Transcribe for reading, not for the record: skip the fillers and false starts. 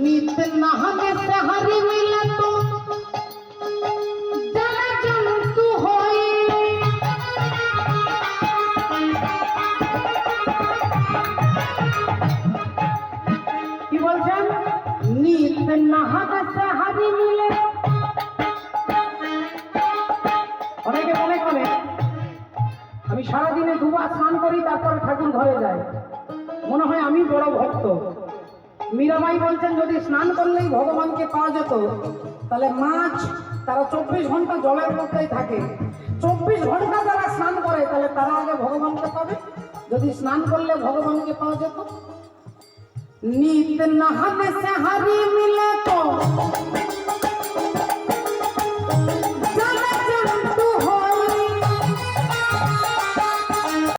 नित नहाने से हरि मिले तो जल जंतु होए की बोलছেন नित नहाने से हरि मिले অনেকে মনে করে আমি সারা দিনে দুবার স্নান করি তারপর ঠাকুর ঘরে যাই মনে হয় আমি বড় ভক্ত মীরাবাই বলছেন যদি স্নান করলেই ভগবানকে পাওয়া যেত তাহলে মাছ তারা 24 ঘন্টা জলের মধ্যেই থাকে 24 ঘন্টা যারা স্নান করে তাহলে তারা আগে ভগবানকে পাবে যদি স্নান করলে ভগবানকে পাওয়া যেত নিত নহানে সে হরি মিলে তো